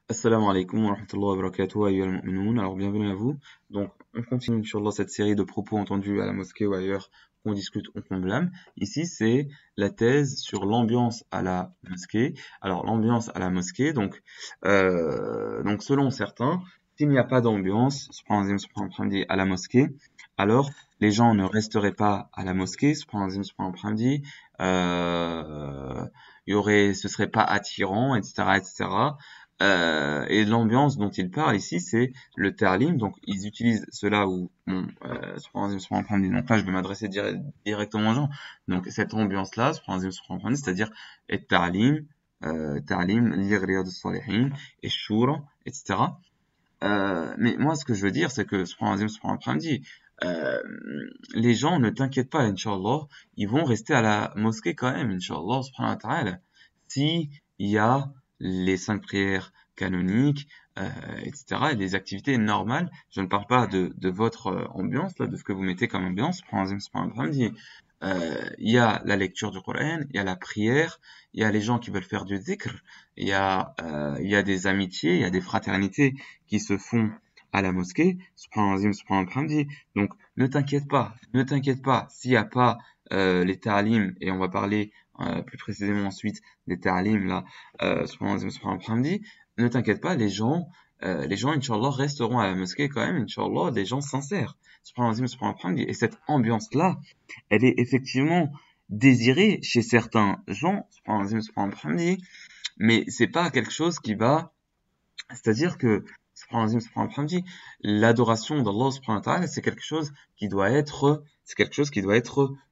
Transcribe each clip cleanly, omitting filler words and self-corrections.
Assalamu alaikum wa rahmatullahi wa barakatuh, ayyuhal mu'minoun. Alors, bienvenue à vous. Donc, on continue, Inch'Allah, cette série de propos entendus à la mosquée ou ailleurs qu'on discute ou qu'on blâme. Ici, c'est la thèse sur l'ambiance à la mosquée. Alors, l'ambiance à la mosquée, donc selon certains, s'il n'y a pas d'ambiance, à la mosquée, alors les gens ne resteraient pas à la mosquée, ce serait pas attirant, etc., etc. Et l'ambiance dont il parle ici, c'est le ta'lim. Donc, ils utilisent cela où, bon, donc là, je vais m'adresser directement aux gens. Donc, cette ambiance-là, c'est-à-dire, et ta'lim, lire Riyad al-Salihin, et shura, etc. Mais moi, ce que je veux dire, c'est que, dit, euh, les gens, ne t'inquiète pas, Inch'Allah, ils vont rester à la mosquée quand même, Inch'Allah, subhanahu wa ta'ala. Si il y a les 5 prières canoniques, euh, etc., et les activités normales, je ne parle pas de votre ambiance, là, de ce que vous mettez comme ambiance, il y a la lecture du Coran, il y a la prière, il y a les gens qui veulent faire du dhikr, il y a des amitiés, il y a des fraternités qui se font à la mosquée, donc ne t'inquiète pas, s'il n'y a pas les ta'alim, et on va parler plus précisément ensuite des ta'alim, là, ne t'inquiète pas, les gens, Inch'Allah, resteront à la mosquée quand même, Inch'Allah, des gens sincères, et cette ambiance-là, elle est effectivement désirée chez certains gens, mais c'est pas quelque chose qui va, c'est-à-dire que, l'adoration d'Allah, subhanahu wa ta'ala, c'est quelque chose qui doit être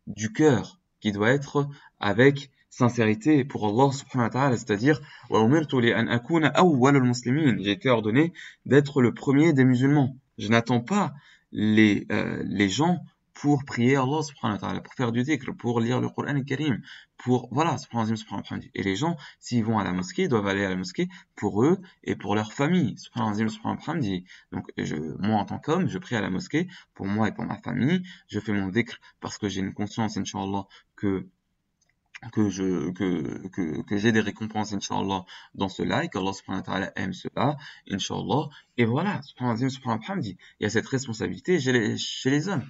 du cœur, qui doit être avec sincérité pour Allah, subhanahu wa ta'ala, c'est-à-dire, وَأُمِرْتُ لِأَنْ أَكُونَ أَوَّلَ الْمُسْلِمِينَ. J'ai été ordonné d'être le premier des musulmans. Je n'attends pas les gens pour prier Allah, subhanahu wa ta'ala, pour faire du dhikr, pour lire le Coran al-Karim, voilà, subhanahu wa ta'ala. Et les gens, s'ils vont à la mosquée, ils doivent aller à la mosquée pour eux et pour leur famille. Donc, moi, en tant qu'homme, je prie à la mosquée pour moi et pour ma famille. Je fais mon dhikr parce que j'ai une conscience, Inch'Allah, que j'ai des récompenses, Inch'Allah, dans cela, et qu'Allah subhanahu wa ta'ala aime cela, Inch'Allah. Et voilà, subhanahu wa ta'ala, il y a cette responsabilité chez les hommes.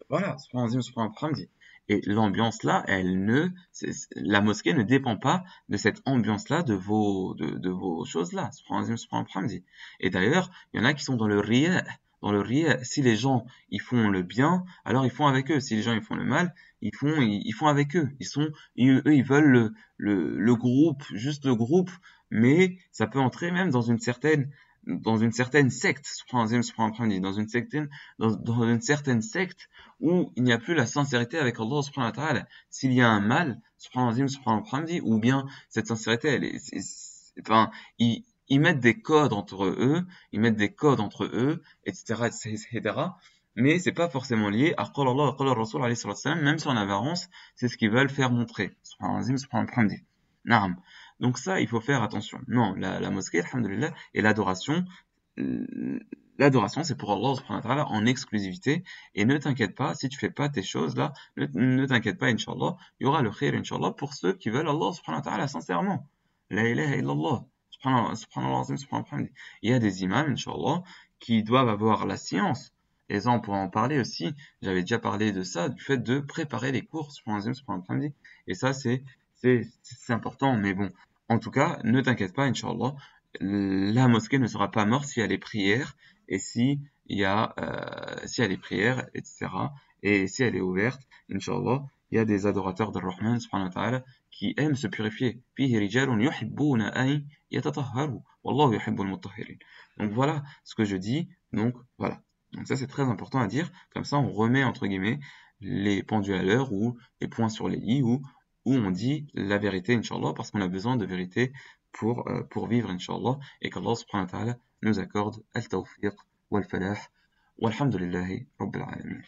Voilà, subhanahu wa ta'ala. Et l'ambiance là, la mosquée ne dépend pas de cette ambiance là, de vos choses là. Subhanahu wa ta'ala. Et d'ailleurs, il y en a qui sont dans le riya. Dans le riya, si les gens ils font le bien, alors ils font avec eux. Si les gens ils font le mal, ils font avec eux. Eux, ils veulent le groupe, juste le groupe, mais ça peut entrer même dans une certaine secte. Subhanahu wa ta'ala. Dans une certaine secte où il n'y a plus la sincérité avec Allah subhanahu wa ta'ala. S'il y a un mal, subhanahu wa ta'ala, ou bien cette sincérité, enfin, ils mettent des codes entre eux, etc., etc., mais c'est pas forcément lié à qala Allah wa qala Rasul alayhi salatu wassalam, même si en apparence, c'est ce qu'ils veulent faire montrer. Subhanahu wa ta'ala. Naam. Donc ça, il faut faire attention. Non, la mosquée, alhamdulillah, et l'adoration, c'est pour Allah subhanahu wa ta'ala en exclusivité. Et ne t'inquiète pas, si tu fais pas tes choses là, ne t'inquiète pas, Inch'Allah, il y aura le khir, Inch'Allah, pour ceux qui veulent Allah subhanahu wa ta'ala sincèrement. La ilaha illallah. Subhanallah, subhanallah. Il y a des imams, Inch'Allah, qui doivent avoir la science. Et ça, on pourra en parler aussi. J'avais déjà parlé de ça, du fait de préparer les cours, subhanallah. Et ça, c'est important. Mais bon, en tout cas, ne t'inquiète pas, Inch'Allah, la mosquée ne sera pas morte s'il y a les prières et s'il y a les prières, etc. Et si elle est ouverte, Inch'Allah, il y a des adorateurs de Rahman, subhanahu wa ta'ala, qui aiment se purifier. فيه رجال يحبون أن يتطهروا والله يحب المطهرين. Donc voilà ce que je dis. Donc voilà. Donc ça c'est très important à dire. Comme ça on remet entre guillemets les pendules à l'heure ou les points sur les i où on dit la vérité, Inch'Allah, parce qu'on a besoin de vérité pour vivre, Inch'Allah, et qu'Allah subhanahu wa ta'ala nous accorde al-tawfiq wal-falah, walhamdulillahi rabbil alamin.